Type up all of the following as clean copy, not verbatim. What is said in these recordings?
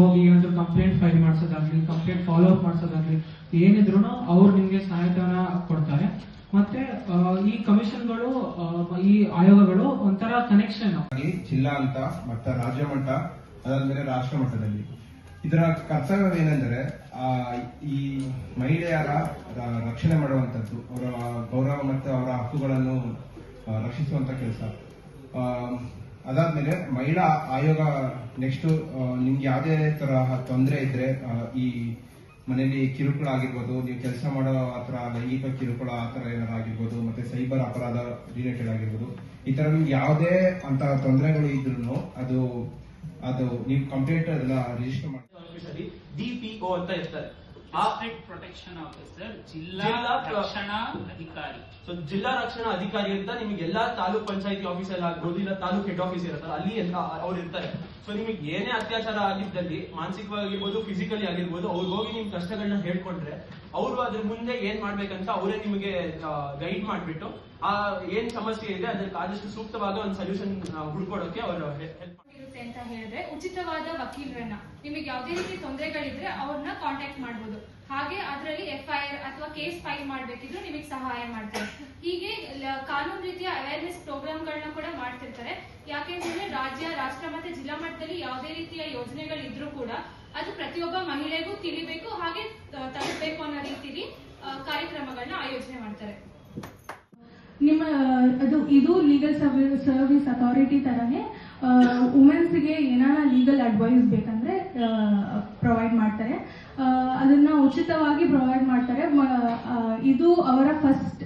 ಹೋಗಿ ಏನಾದ್ರು complaint file ಮಾಡಿಸೋದಾಗ್ಲಿ, ಕಂಪ್ಲೇಂಟ್ ಫಾಲೋ ಅಪ್ ಮಾಡಿಸೋದಾಗ್ಲಿ ಏನಿದ್ರು ಅವ್ರು ನಿಮ್ಗೆ ಸಹಾಯಧನ ಕೊಡ್ತಾರೆ. ಮತ್ತೆ ಈ ಕಮಿಷನ್ಗಳು, ಈ ಆಯೋಗಗಳು ಒಂಥರ ಕನೆಕ್ಷನ್ ಜಿಲ್ಲಾ ಅಂತ ಮತ್ತೆ ರಾಜ್ಯ ಮಟ್ಟ, ಅದಾದ್ಮೇಲೆ ರಾಷ್ಟ್ರ ಮಟ್ಟದಲ್ಲಿ. ಇದರ ಕರ್ತವ್ಯವೇನೆಂದರೆ ಈ ಮಹಿಳೆಯರ ರಕ್ಷಣೆ ಮಾಡುವಂತದ್ದು, ಅವರ ಗೌರವ ಮತ್ತು ಅವರ ಹಕ್ಕುಗಳನ್ನು ರಕ್ಷಿಸುವಂತ ಕೆಲಸ. ಅದಾದ್ಮೇಲೆ ಮಹಿಳಾ ಆಯೋಗ ನೆಕ್ಸ್ಟ್ ನಿಮ್ಗೆ ಯಾವುದೇ ತರಹ ತೊಂದರೆ ಇದ್ರೆ, ಈ ಮನೆಯಲ್ಲಿ ಕಿರುಕುಳ ಆಗಿರ್ಬೋದು, ನೀವು ಕೆಲಸ ಮಾಡೋ ಆತರ ಲೈಂಗಿಕ ಕಿರುಕುಳ ಆತರ ಏನಾರು ಆಗಿರ್ಬೋದು, ಮತ್ತೆ ಸೈಬರ್ ಅಪರಾಧ ರಿಲೇಟೆಡ್ ಆಗಿರ್ಬೋದು, ಈ ತರ ನಿಮ್ಗೆ ಯಾವುದೇ ಅಂತ ತೊಂದರೆಗಳು ಇದ್ರು ಅದು ನೀವು ಕಂಪ್ಲೇಂಟ್ ಅದನ್ನ ರಿಜಿಸ್ಟರ್ ಮಾಡಿ. DPO ಅಂತ ಇರ್ತಾರೆ, ಡಿಸ್ಟ್ರಿಕ್ಟ್ ಪ್ರೊಟೆಕ್ಷನ್ ಆಫೀಸರ್, ಜಿಲ್ಲಾ ರಕ್ಷಣಾ ಅಧಿಕಾರಿ. ಸೊ ಜಿಲ್ಲಾ ರಕ್ಷಣಾ ಅಧಿಕಾರಿ ಅಂತ ನಿಮಗೆ ಎಲ್ಲಾ ತಾಲೂಕ್ ಪಂಚಾಯತಿ ಆಫೀಸ್ ಅಲ್ಲಿ ಆಗ್ಬೋದು, ಇಲ್ಲ ತಾಲೂಕ್ ಹೆಡ್ ಆಫೀಸ್ ಇರುತ್ತಲ್ಲ ಅಲ್ಲಿ ಅವ್ರು ಇರ್ತಾರೆ. ಸೊ ನಿಮಗೆ ಏನೇ ಅತ್ಯಾಚಾರ ಆಗಿದ್ದಲ್ಲಿ, ಮಾನಸಿಕವಾಗಿರ್ಬೋದು, ಫಿಸಿಕಲಿ ಆಗಿರ್ಬೋದು, ಅವ್ರಿಗೆ ಹೋಗಿ ನಿಮ್ ಕಷ್ಟಗಳನ್ನ ಹೇಳ್ಕೊಂಡ್ರೆ ಅವರು ಅದ್ರ ಮುಂದೆ ಏನ್ ಮಾಡ್ಬೇಕಂತ ಅವರೇ ನಿಮಗೆ ಗೈಡ್ ಮಾಡ್ಬಿಟ್ಟು ಆ ಏನ್ ಸಮಸ್ಯೆ ಇದೆ ಅದಕ್ಕೆ ಆದಷ್ಟು ಸೂಕ್ತವಾದ ಒಂದು ಸೊಲ್ಯೂಷನ್ ಹುಡ್ಕೊಡೋಕೆ ಅವರು ಹೆಲ್ಪ್ ಇರುತ್ತೆ ಅಂತ ಹೇಳಿದ್ರೆ, ಉಚಿತವಾದ ವಕೀಲರನ್ನ, ನಿಮಗೆ ಯಾವುದೇ ರೀತಿ ತೊಂದರೆಗಳಿದ್ರೆ ಅವ್ರನ್ನ ಕಾಂಟ್ಯಾಕ್ಟ್ ಮಾಡಬಹುದು. ಹಾಗೆ ಅದರಲ್ಲಿ FIR ಅಥವಾ ಕೇಸ್ ಫೈಲ್ ಮಾಡ್ಬೇಕಿದ್ರು ನಿಮಗೆ ಸಹಾಯ ಮಾಡ್ತಾರೆ. ಹೀಗೆ ಕಾನೂನು ರೀತಿಯ ಅವೇರ್ನೆಸ್ ಪ್ರೋಗ್ರಾಮ್ಗಳನ್ನ ಕೂಡ ಮಾಡ್ತಿರ್ತಾರೆ. ಯಾಕೆಂದ್ರೆ ರಾಜ್ಯ, ರಾಷ್ಟ್ರ ಮತ್ತೆ ಜಿಲ್ಲಾ ಮಟ್ಟದಲ್ಲಿ ಯಾವುದೇ ರೀತಿಯ ಯೋಜನೆಗಳಿದ್ರು ಕೂಡ ಅದು ಪ್ರತಿಯೊಬ್ಬ ಮಹಿಳೆಗೂ ತಿಳಿಬೇಕು, ಹಾಗೆ ತಲುಪಬೇಕು ಅನ್ನೋ ರೀತಿಯಲ್ಲಿ ಕಾರ್ಯಕ್ರಮಗಳನ್ನ ಆಯೋಜನೆ ಮಾಡ್ತಾರೆ. ನಿಮ್ಮ ಇದು ಲೀಗಲ್ ಸರ್ವಿಸ್ ಅಥಾರಿಟಿ ತರನೇ ವುಮೆನ್ಸ್ಗೆ ಏನಾನ ಲೀಗಲ್ ಅಡ್ವೈಸ್ ಬೇಕಂದ್ರೆ ಪ್ರೊವೈಡ್ ಮಾಡ್ತಾರೆ. ಅದನ್ನ ಉಚಿತವಾಗಿ ಪ್ರೊವೈಡ್ ಮಾಡ್ತಾರೆ. ಇದು ಅವರ ಫಸ್ಟ್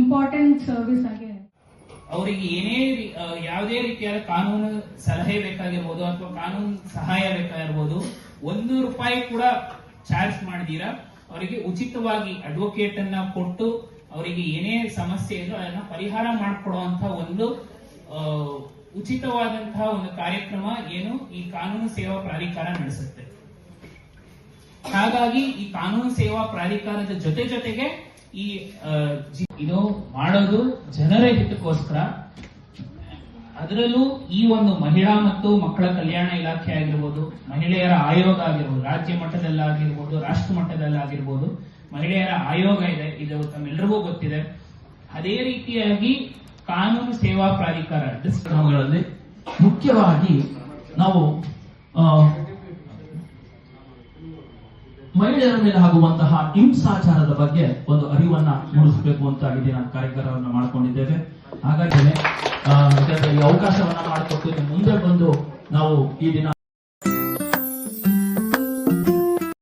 ಇಂಪಾರ್ಟೆಂಟ್ ಸರ್ವಿಸ್ ಆಗಿದೆ. ಅವರಿಗೆ ಏನೇ ಯಾವುದೇ ರೀತಿಯಾದ ಕಾನೂನು ಸಲಹೆ ಬೇಕಾಗಿರ್ಬೋದು ಅಥವಾ ಕಾನೂನು ಸಹಾಯ ಬೇಕಾಗಿರ್ಬೋದು, ₹1 ಕೂಡ ಚಾರ್ಜ್ ಮಾಡದಿರಾ ಅವರಿಗೆ ಉಚಿತವಾಗಿ ಅಡ್ವೊಕೇಟ್ ಅನ್ನ ಕೊಟ್ಟು ಅವರಿಗೆ ಏನೇ ಸಮಸ್ಯೆ ಇದ್ರೂ ಅದನ್ನ ಪರಿಹಾರ ಮಾಡಿಕೊಡುವಂತ ಒಂದು ಉಚಿತವಾದಂತಹ ಒಂದು ಕಾರ್ಯಕ್ರಮ ಏನು ಈ ಕಾನೂನು ಸೇವಾ ಪ್ರಾಧಿಕಾರ ನಡೆಸುತ್ತೆ. ಹಾಗಾಗಿ ಈ ಕಾನೂನು ಸೇವಾ ಪ್ರಾಧಿಕಾರದ ಜೊತೆಗೆ ಈ ಇದು ಮಾಡೋದು ಜನರ ಹಿತಕ್ಕೋಸ್ಕರ. ಅದರಲ್ಲೂ ಈ ಒಂದು ಮಹಿಳಾ ಮತ್ತು ಮಕ್ಕಳ ಕಲ್ಯಾಣ ಇಲಾಖೆ ಆಗಿರ್ಬೋದು, ಮಹಿಳೆಯರ ಆಯೋಗ ಆಗಿರ್ಬೋದು, ರಾಜ್ಯ ಮಟ್ಟದಲ್ಲಾಗಿರ್ಬೋದು, ರಾಷ್ಟ್ರ ಮಟ್ಟದಲ್ಲಾಗಿರ್ಬೋದು ಮಹಿಳೆಯರ ಆಯೋಗ ಇದೆ, ಇದು ತಮ್ಮೆಲ್ಲರಿಗೂ ಗೊತ್ತಿದೆ. ಅದೇ ರೀತಿಯಾಗಿ ಕಾನೂನು ಸೇವಾ ಪ್ರಾಧಿಕಾರ ಗಳಲ್ಲಿ ಮುಖ್ಯವಾಗಿ ನಾವು ಮಹಿಳೆಯರ ಮೇಲೆ ಆಗುವಂತಹ ಹಿಂಸಾಚಾರದ ಬಗ್ಗೆ ಒಂದು ಅರಿವನ್ನ ಮೂಡಿಸಬೇಕು ಅಂತ ಈ ದಿನ ಕಾರ್ಯಕ್ರಮವನ್ನು ಮಾಡಿಕೊಂಡಿದ್ದೇವೆ. ಹಾಗಾಗಿ ಈ ಅವಕಾಶವನ್ನ ಮಾಡಿಕೊಟ್ಟು ಮುಂದೆ ಬಂದು ನಾವು ಈ ದಿನ